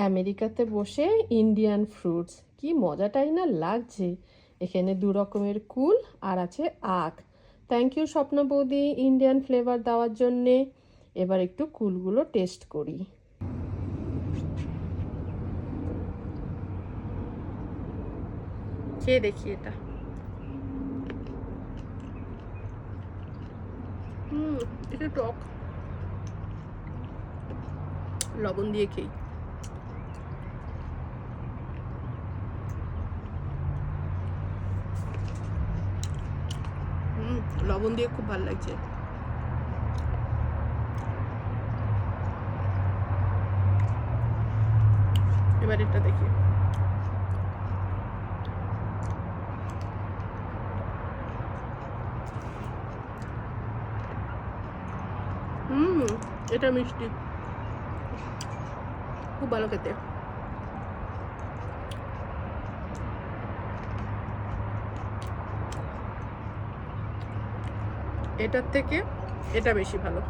আমেরিকাতে বসে Indian fruits কি মজাটাই না লাগছে। এখানে দু রকমের কুল আর আছে আখ। থ্যাংক ইউ স্বপ্না বৌদি ইন্ডিয়ান ফ্লেভার দেওয়ার জন্যে। এবার একটু কুলগুলো টেস্ট করি। খেয়ে দেখি এটা। এটা টক, লবণ দিয়ে খেয়ে। লবণ দিয়ে খুব ভালো লাগছে। এবার এটা দেখি। এটা মিষ্টি, খুব ভালো খেতে। এটার থেকে এটা বেশি ভালো।